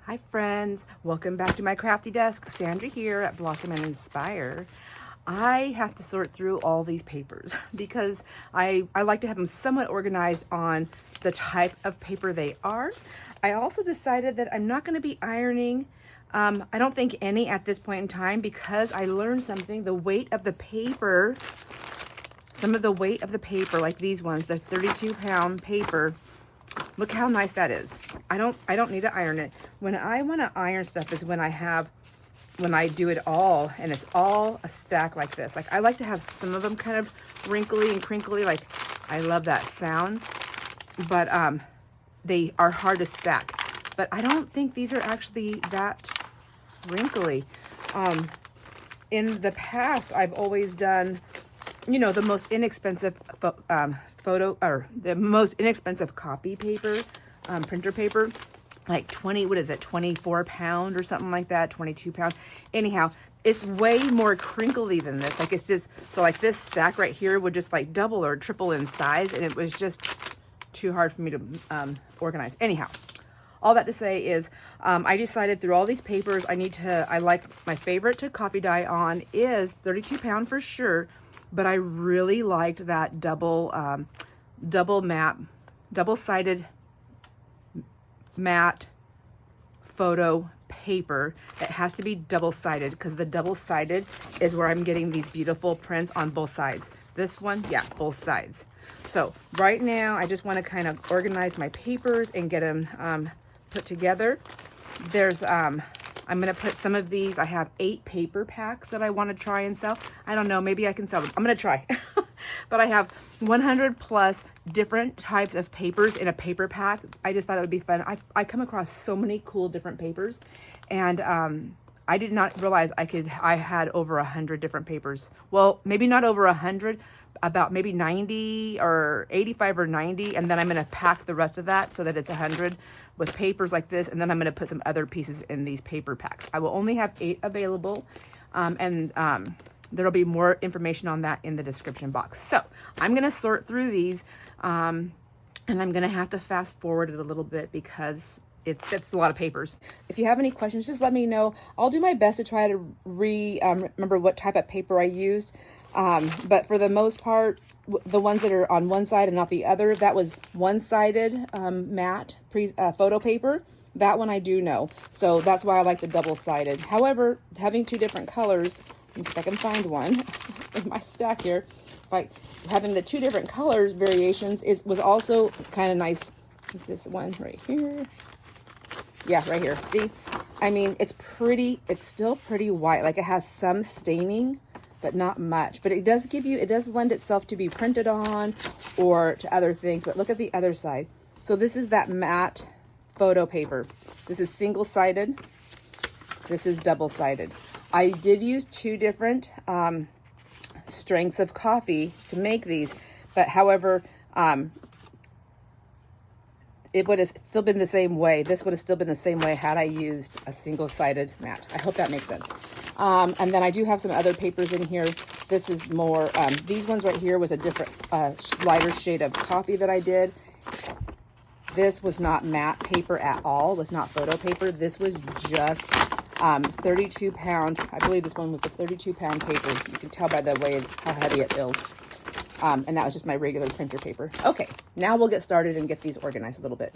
Hi friends, welcome back to my crafty desk. Sandra here at Blossom and Inspire. I have to sort through all these papers because I like to have them somewhat organized on the type of paper they are. I also decided that I'm not going to be ironing, I don't think any at this point in time, because I learned something. The weight of the paper, some of the weight of the paper, like these ones, the 32-pound paper, look how nice that is. I don't need to iron it. When I want to iron stuff is when I do it all and it's all a stack like this. Like I like to have some of them kind of wrinkly and crinkly. Like I love that sound, but they are hard to stack. But I don't think these are actually that wrinkly. In the past, I've always done, you know, the most inexpensive photo, or the most inexpensive copy paper, printer paper, like 24 pound or something like that, 22 pound. Anyhow, it's way more crinkly than this. Like it's just, so like this stack right here would just like double or triple in size, and it was just too hard for me to organize. Anyhow, all that to say is, I decided through all these papers, I like my favorite to coffee dye on is 32 pound for sure. But I really liked that double-sided matte photo paper. It has to be double-sided because the double-sided is where I'm getting these beautiful prints on both sides. This one, yeah, both sides. So right now, I just want to kind of organize my papers and get them put together. There's I'm going to put some of these. I have 8 paper packs that I want to try and sell. I don't know. Maybe I can sell them. I'm going to try. But I have 100 plus different types of papers in a paper pack. I just thought it would be fun. I come across so many cool different papers. And I did not realize I had over 100 different papers. Well, maybe not over 100, about maybe 90 or 85 or 90. And then I'm going to pack the rest of that so that it's 100 with papers like this. And then I'm going to put some other pieces in these paper packs. I will only have 8 available. There'll be more information on that in the description box. So I'm going to sort through these. And I'm going to have to fast forward it a little bit because it's a lot of papers. If you have any questions, just let me know. I'll do my best to try to remember what type of paper I used. But for the most part, the ones that are on one side and not the other, that was one-sided matte photo paper. That one I do know. So that's why I like the double-sided. However, having 2 different colors, let me see if I can find one in my stack here. Like having the 2 different colors variations was also kind of nice. Is this one right here? Yeah, right here. See, I mean, it's still pretty white. Like it has some staining, but not much. But it does lend itself to be printed on or to other things. But look at the other side. So this is that matte photo paper. This is single-sided. This is double-sided. I did use 2 different strengths of coffee to make these. But however, it would have still been the same way. This would have still been the same way had I used a single-sided matte. I hope that makes sense. And then I do have some other papers in here. This is more, these ones right here was a different, lighter shade of coffee that I did. This was not matte paper at all. It was not photo paper. This was just 32 pound. I believe this one was the 32-pound paper. You can tell by the way how heavy it feels. And that was just my regular printer paper. Okay, now we'll get started and get these organized a little bit.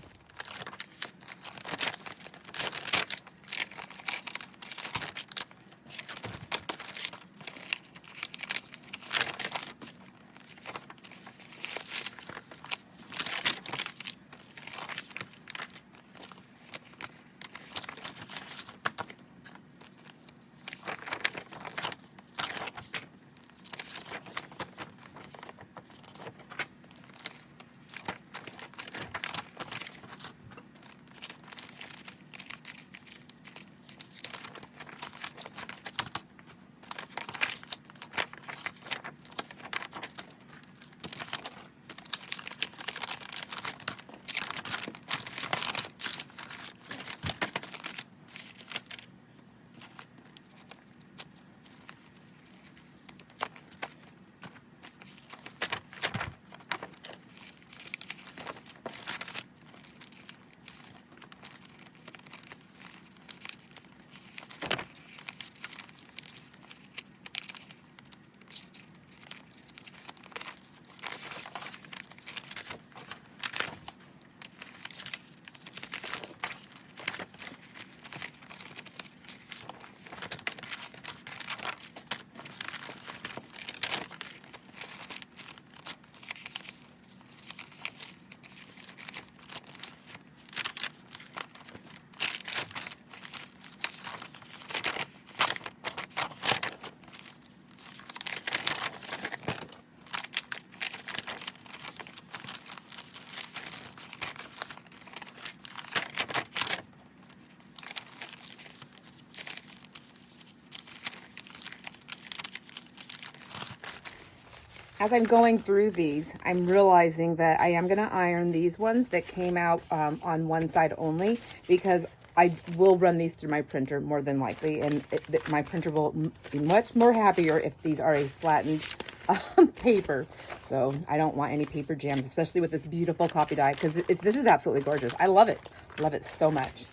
As I'm going through these, I'm realizing that I am going to iron these ones that came out on one side only, because I will run these through my printer more than likely, and my printer will be much more happier if these are a flattened paper. So I don't want any paper jams, especially with this beautiful coffee dye, because this is absolutely gorgeous. I love it. Love it so much.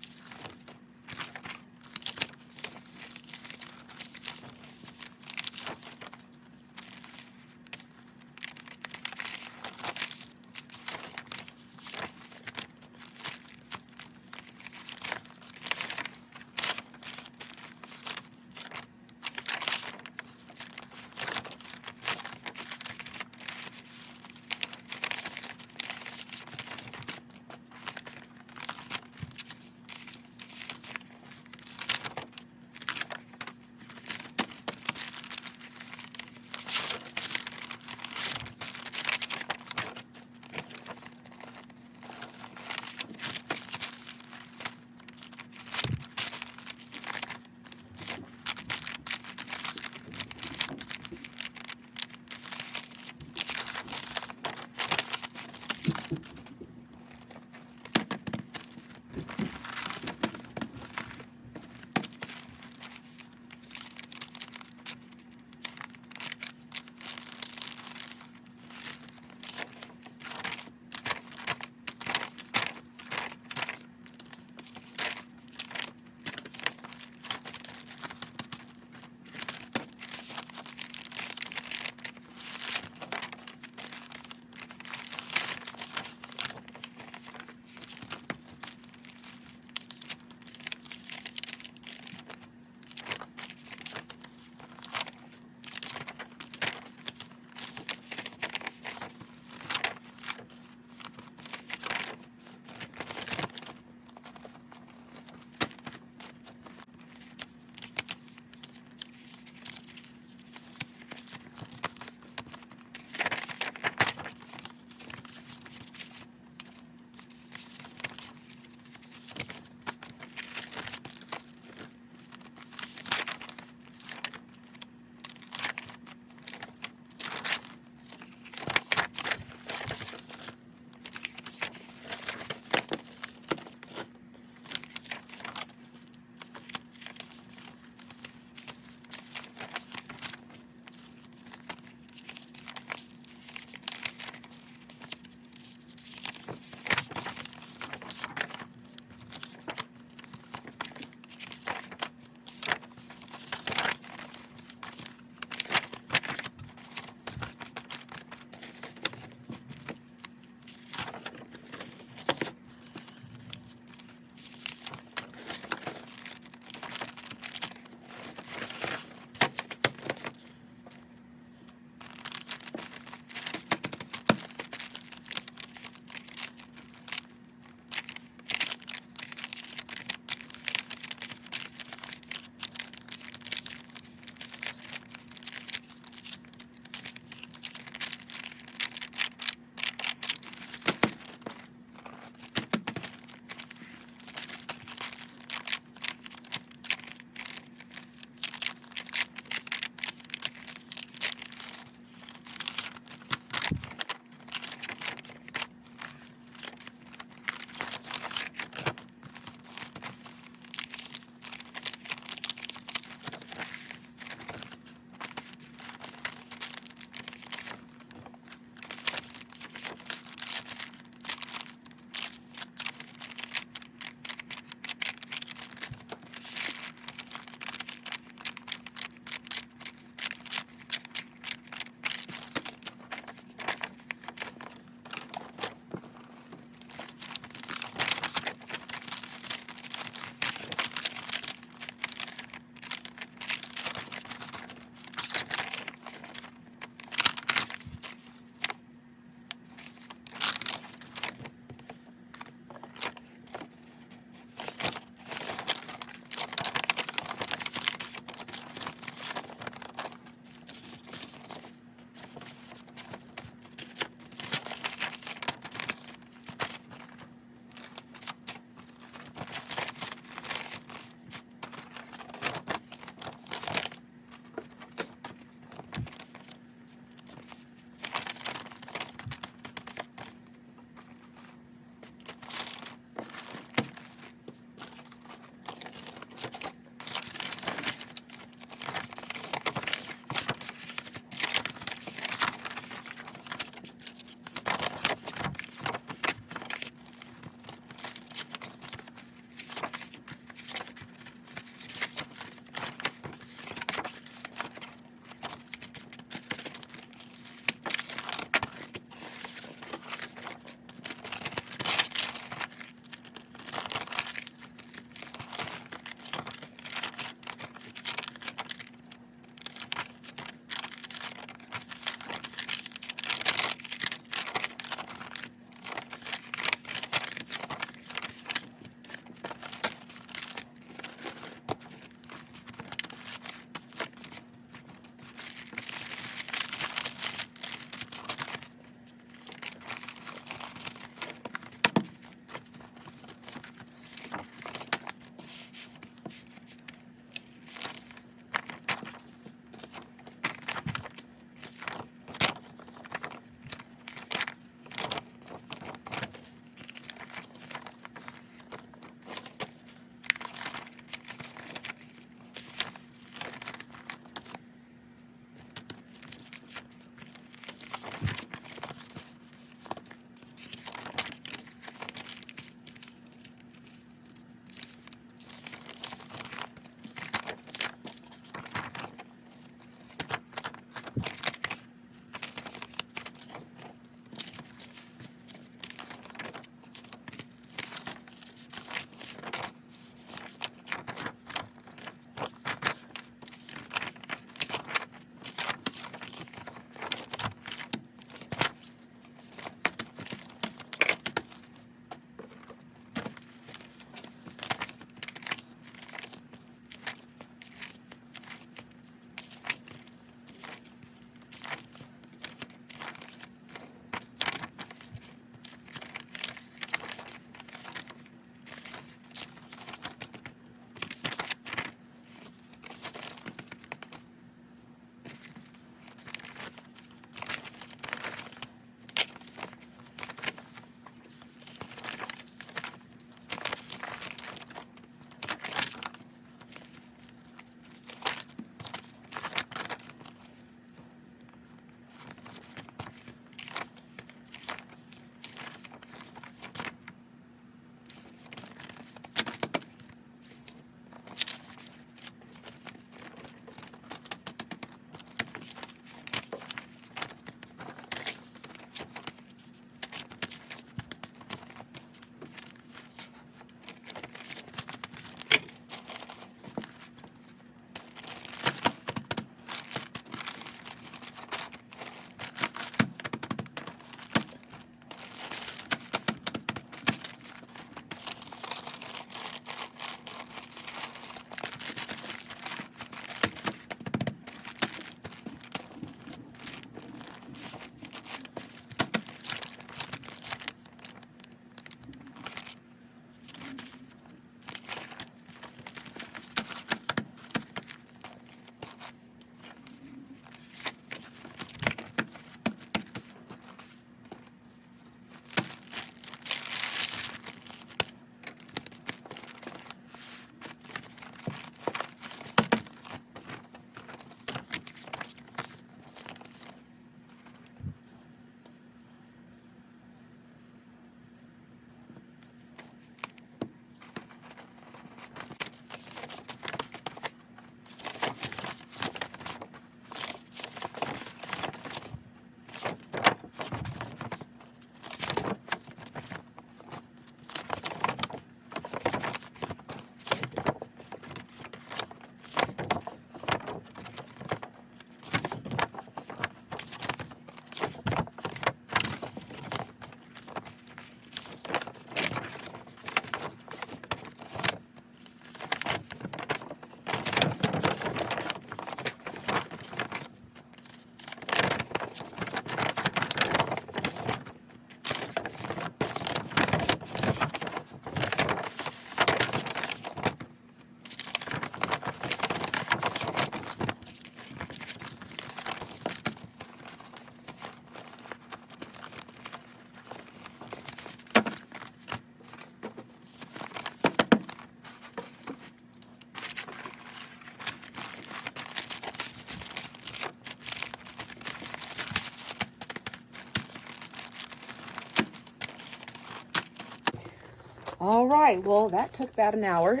All right, well, that took about an hour.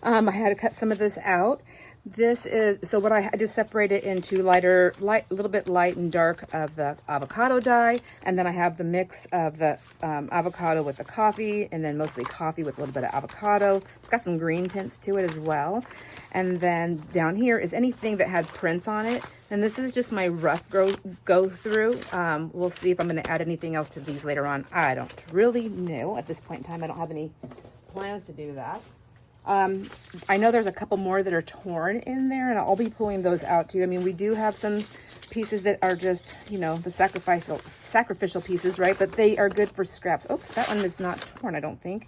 I had to cut some of this out. This is, so what I just separated into a little bit light and dark of the avocado dye. And then I have the mix of the avocado with the coffee, and then mostly coffee with a little bit of avocado. It's got some green tints to it as well. And then down here is anything that had prints on it. And this is just my rough go through. We'll see if I'm going to add anything else to these later on. I don't really know at this point in time. I don't have any plans to do that. I know there's a couple more that are torn in there, and I'll be pulling those out too. I mean, we do have some pieces that are just, you know, the sacrificial pieces, right? But they are good for scraps. Oops, that one is not torn, I don't think.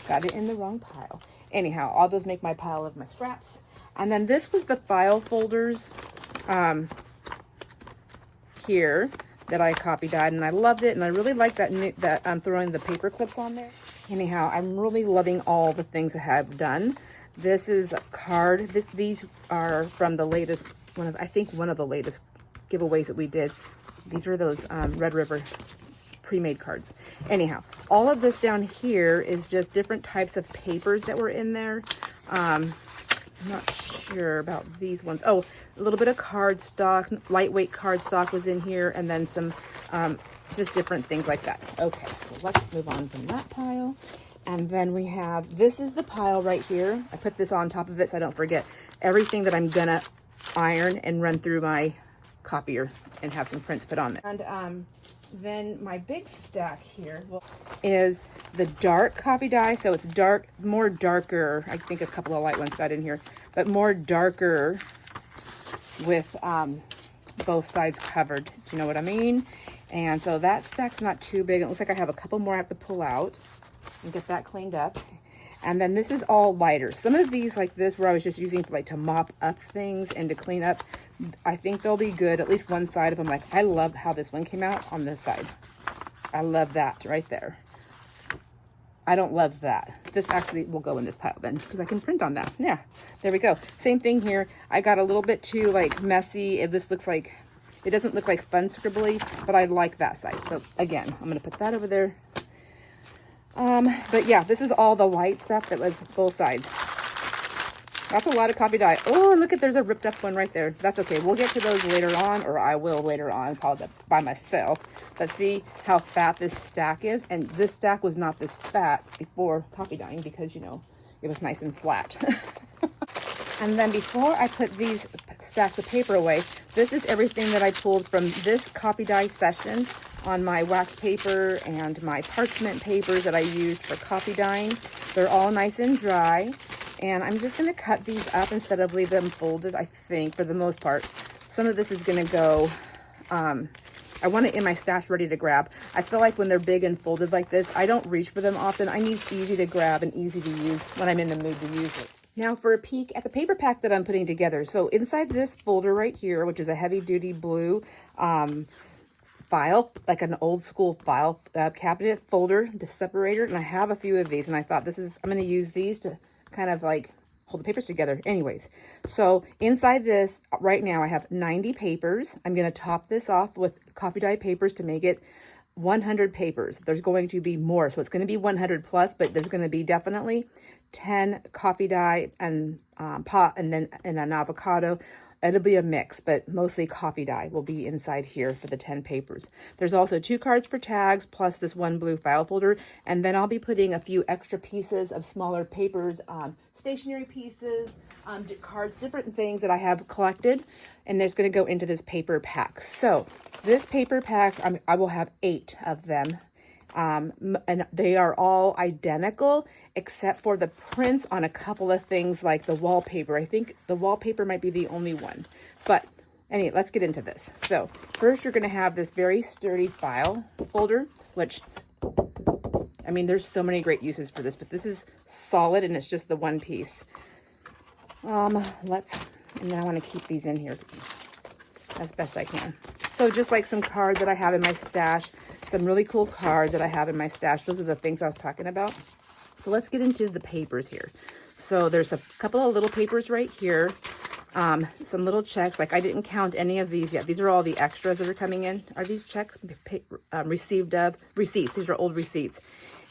Got it in the wrong pile. Anyhow, I'll just make my pile of my scraps. And then this was the file folders here that I copy dyed, and I loved it, and I really like that I'm throwing the paper clips on there. Anyhow, I'm really loving all the things I have done. This is a card. These are from the latest, I think one of the latest giveaways that we did. These are those Red River pre-made cards. Anyhow, all of this down here is just different types of papers that were in there. I'm not sure about these ones. Oh, a little bit of cardstock, lightweight cardstock was in here, and then some just different things like that. Okay, so let's move on from that pile. And then we have, this is the pile right here. I put this on top of it so I don't forget everything that I'm gonna iron and run through my copier and have some prints put on there. And then my big stack here is the dark copy dye. So it's dark, more darker. I think a couple of light ones got in here, but more darker with both sides covered. Do you know what I mean? And so that stack's not too big. It looks like I have a couple more I have to pull out and get that cleaned up. And then this is all lighter. Some of these like this where I was just using to mop up things and to clean up, I think they'll be good. At least one side of them. Like, I love how this one came out on this side. I love that right there. I don't love that. This actually will go in this pile then because I can print on that. Yeah, there we go. Same thing here. I got a little bit too like messy. This looks like, it doesn't look like fun scribbly, but I like that side. So again, I'm gonna put that over there. But yeah, this is all the light stuff that was both sides. That's a lot of copy dye. Oh, look at, there's a ripped up one right there. That's okay. We'll get to those later on, or I will later on, probably by myself. But see how fat this stack is? And this stack was not this fat before copy dyeing because, you know, it was nice and flat. And then before I put these stacks of paper away, this is everything that I pulled from this copy dye session on my wax paper and my parchment papers that I used for copy dyeing. They're all nice and dry. And I'm just going to cut these up instead of leave them folded, I think, for the most part. Some of this is going to go, I want it in my stash ready to grab. I feel like when they're big and folded like this, I don't reach for them often. I need easy to grab and easy to use when I'm in the mood to use it. Now for a peek at the paper pack that I'm putting together. So inside this folder right here, which is a heavy duty blue file, like an old school file cabinet folder to separator. And I have a few of these and I thought I'm going to use these to kind of like hold the papers together. Anyways, so inside this right now I have 90 papers. I'm going to top this off with coffee dye papers to make it 100 papers. There's going to be more, so it's going to be 100 plus, but there's going to be definitely 10 coffee dye and pot and then an avocado. It'll be a mix, but mostly coffee dye will be inside here for the 10 papers. There's also 2 cards for tags plus this one blue file folder. And then I'll be putting a few extra pieces of smaller papers, stationery pieces, cards, different things that I have collected. And there's going to go into this paper pack. So this paper pack, I will have 8 of them. And they are all identical except for the prints on a couple of things like the wallpaper. I think the wallpaper might be the only one, but anyway, let's get into this. So first you're going to have this very sturdy file folder, which, I mean, there's so many great uses for this, but this is solid and it's just the one piece. And then I want to keep these in here as best I can. So just like some cards that I have in my stash, some really cool cards that I have in my stash. Those are the things I was talking about. So let's get into the papers here. So there's a couple of little papers right here. Some little checks. Like I didn't count any of these yet. These are all the extras that are coming in. Are these checks receipts? These are old receipts.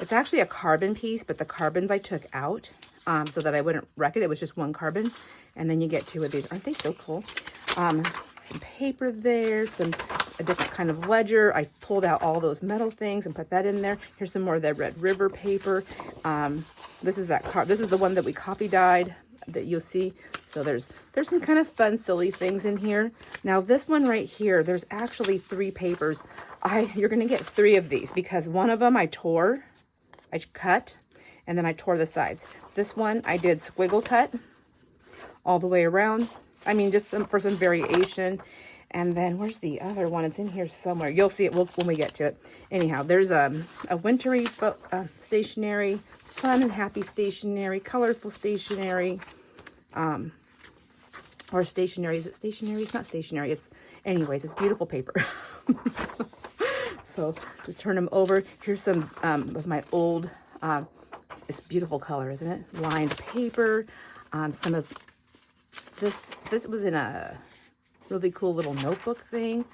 It's actually a carbon piece, but the carbons I took out so that I wouldn't wreck it. It was just one carbon. And then you get two of these. Aren't they so cool? Some paper there, a different kind of ledger. I pulled out all those metal things and put that in there. Here's some more of that Red River paper. This is the one that we copy dyed that you'll see. So there's some kind of fun, silly things in here. Now this one right here, there's actually 3 papers. You're gonna get 3 of these because one of them I cut, and then I tore the sides. This one I did squiggle cut all the way around. I mean, just for some variation. And then where's the other one? It's in here somewhere. You'll see it when we get to it. Anyhow, there's a wintry stationery, fun and happy stationery, colorful stationery, or stationery. Is it stationery? It's not stationery. Anyways, it's beautiful paper. So just turn them over. Here's some of my old, it's beautiful color, isn't it? Lined paper. Some of this was in a really cool little notebook thing.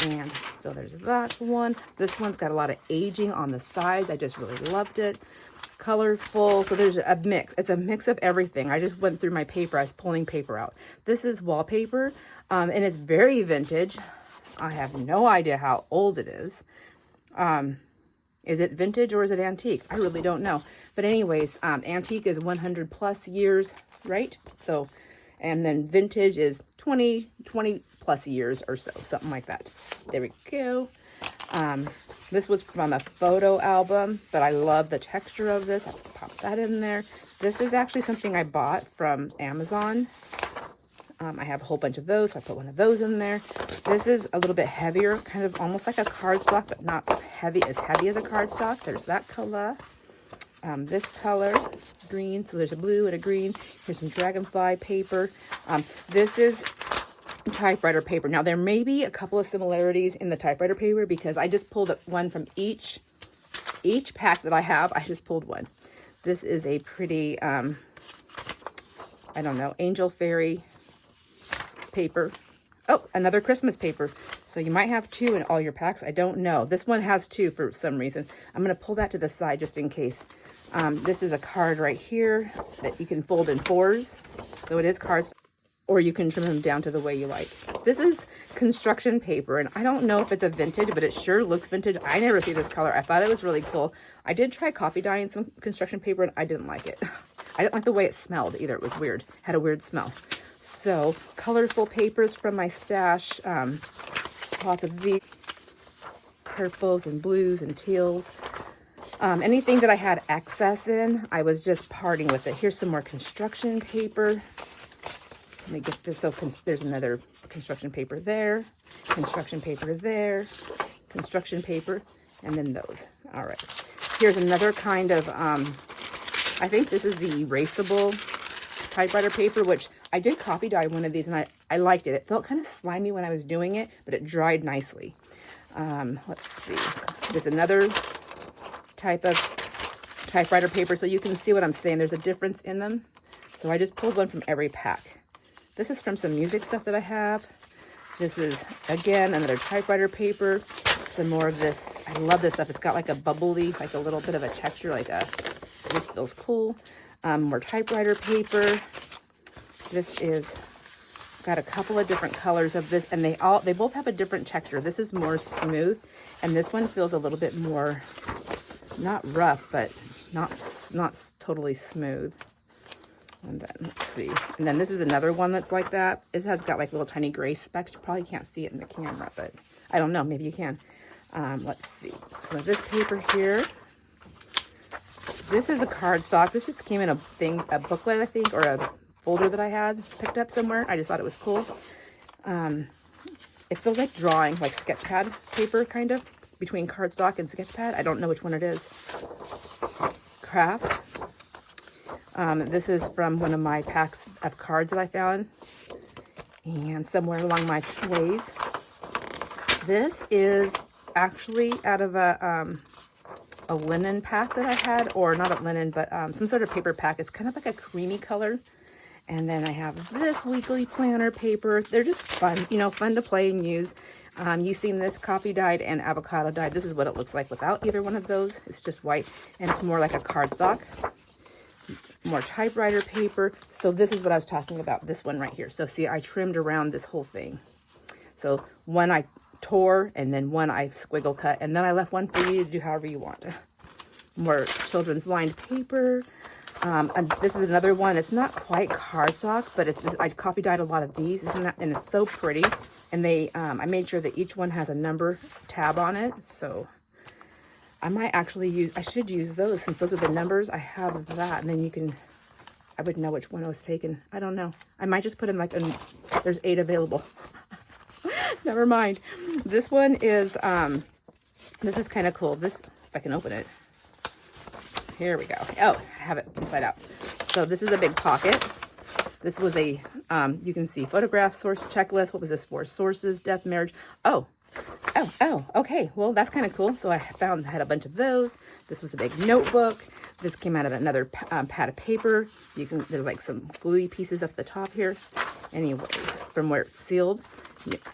And so there's that one. This one's got a lot of aging on the sides. I just really loved it. Colorful. So there's a mix. It's a mix of everything. I just went through my paper. I was pulling paper out. This is wallpaper, and it's very vintage. I have no idea how old it is. Is it vintage or is it antique? I really don't know. But anyways, antique is 100 plus years, right? So, and then vintage is 20 plus years or so, something like that. There we go. This was from a photo album, but I love the texture of this. I'll pop that in there. This is actually something I bought from Amazon. I have a whole bunch of those, so I put one of those in there. This is a little bit heavier, kind of almost like a cardstock, but not heavy as a cardstock. There's that color. This color, green, so there's a blue and a green. Here's some dragonfly paper. This is typewriter paper. Now, there may be a couple of similarities in the typewriter paper because I just pulled one from each pack that I have. I just pulled one. This is a pretty, I don't know, angel fairy paper. Oh, another Christmas paper. So you might have 2 in all your packs. I don't know. This one has 2 for some reason. I'm going to pull that to the side just in case. This is a card right here that you can fold in 4s. So it is cards, or you can trim them down to the way you like. This is construction paper, and I don't know if it's a vintage, but it sure looks vintage. I never see this color. I thought it was really cool. I did try copy dyeing some construction paper, and I didn't like it. I didn't like the way it smelled either. It was weird. It had a weird smell. So, colorful papers from my stash. Lots of these. Purples and blues and teals. Anything that I had excess in, I was just parting with it. Here's some more construction paper. Let me get this. So there's another construction paper there, construction paper there, construction paper, and then those. All right. Here's another kind of, I think this is the erasable typewriter paper, which I did copy dye one of these, and I liked it. It felt kind of slimy when I was doing it, but it dried nicely. Let's see. There's another type of typewriter paper, so you can see what I'm saying. There's a difference in them. So I just pulled one from every pack. This is from some music stuff that I have. This is, again, another typewriter paper. Some more of this. I love this stuff. It's got like a bubbly, like a little bit of a texture, like it feels cool. More typewriter paper. This is got a couple of different colors of this, and they both have a different texture. This is more smooth, and this one feels a little bit more, not rough, but not totally smooth. And then let's see. And then this is another one that's like that. This has got like little tiny gray specks. You probably can't see it in the camera, but I don't know. Maybe you can. Let's see. So this paper here. This is a cardstock. This just came in a booklet, I think, or a folder that I had picked up somewhere. I just thought it was cool. It feels like drawing, like sketch pad paper, kind of, between cardstock and sketch pad. I don't know which one it is. Craft. This is from one of my packs of cards that I found, and somewhere along my ways. This is actually out of a linen pack that I had, or not a linen, but some sort of paper pack. It's kind of like a creamy color, And then I have this weekly planner paper. They're just fun, you know, fun to play and use. You've seen this coffee dyed and avocado dyed. This is what it looks like without either one of those. It's just white, and it's more like a cardstock. More typewriter paper. So this is what I was talking about, this one right here. So see, I trimmed around this whole thing. So one I tore, and then one I squiggle cut, and then I left one for you to do however you want. More children's lined paper. And this is another one. It's not quite cardstock, but I coffee dyed a lot of these, isn't that? And it's so pretty. And they, I made sure that each one has a number tab on it. So I might actually I should use those, since those are the numbers. I have that, and then I would know which one I was taking. I don't know. I might just put in like, there's 8 available. Never mind. This one is, this is kind of cool. This, if I can open it. Here we go. Oh, I have it inside out. So this is a big pocket. This was a, you can see photograph, source checklist. What was this for? Sources, death, marriage. Oh, okay. Well, that's kind of cool. So I had a bunch of those. This was a big notebook. This came out of another pad of paper. There's like some gluey pieces up the top here. Anyways, from where it's sealed.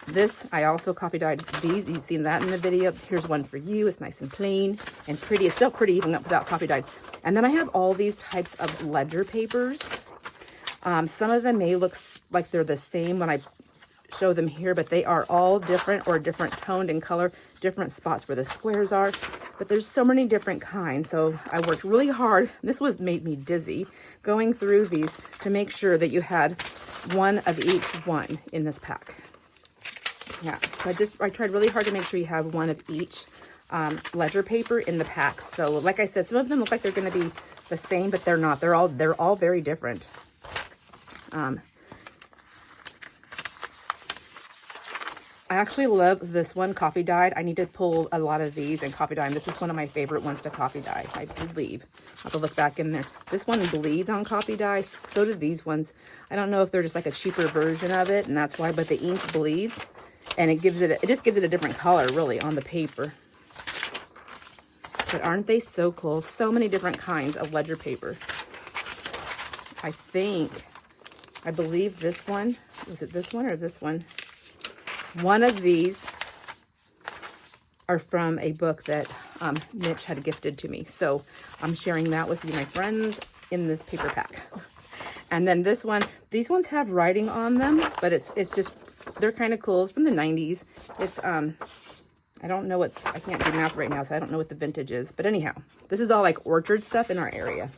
This, I also coffee dyed these. You've seen that in the video. Here's one for you. It's nice and plain and pretty. It's still pretty even without coffee dyed. And then I have all these types of ledger papers. Some of them may look like they're the same when I show them here, but they are all different, or different toned in color, different spots where the squares are. But there's so many different kinds. So I worked really hard. This made me dizzy going through these to make sure that you had one of each one in this pack. Yeah, so I tried really hard to make sure you have one of each ledger paper in the pack. So like I said, some of them look like they're going to be the same, but they're not. They're all very different. I actually love this one, coffee dyed. I need to pull a lot of these and coffee dye. And this is one of my favorite ones to coffee dye, I believe. I'll have to look back in there. This one bleeds on coffee dye. So do these ones. I don't know if they're just like a cheaper version of it, and that's why, but the ink bleeds. And it just gives it a different color, really, on the paper. But aren't they so cool? So many different kinds of ledger paper. I believe this one, was it this one or this one? One of these are from a book that Mitch had gifted to me. So I'm sharing that with you, my friends, in this paper pack. And then this one, these ones have writing on them, but it's just, they're kind of cool. It's from the 90s. It's, I don't know I can't do math right now, so I don't know what the vintage is. But anyhow, this is all like orchard stuff in our area.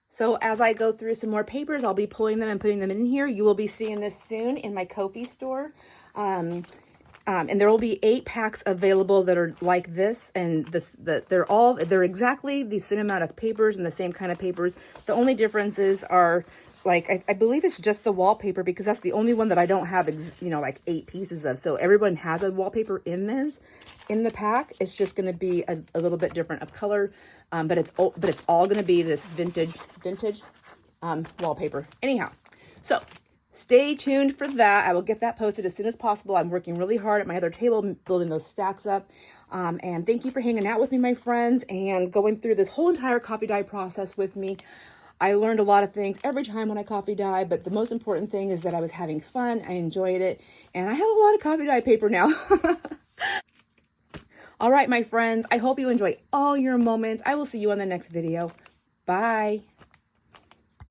So as I go through some more papers, I'll be pulling them and putting them in here. You will be seeing this soon in my KoFi store. And there will be 8 packs available that are like this, and they're exactly the same amount of papers and the same kind of papers. The only differences are, like, I believe it's just the wallpaper, because that's the only one that I don't have, like 8 pieces of. So everyone has a wallpaper in theirs in the pack. It's just going to be a little bit different of color, but it's all going to be this vintage wallpaper. Anyhow, so stay tuned for that. I will get that posted as soon as possible. I'm working really hard at my other table, building those stacks up. And thank you for hanging out with me, my friends, and going through this whole entire coffee dye process with me. I learned a lot of things every time when I coffee dye, but the most important thing is that I was having fun. I enjoyed it, and I have a lot of coffee dye paper now. All right, my friends, I hope you enjoy all your moments. I will see you on the next video. Bye.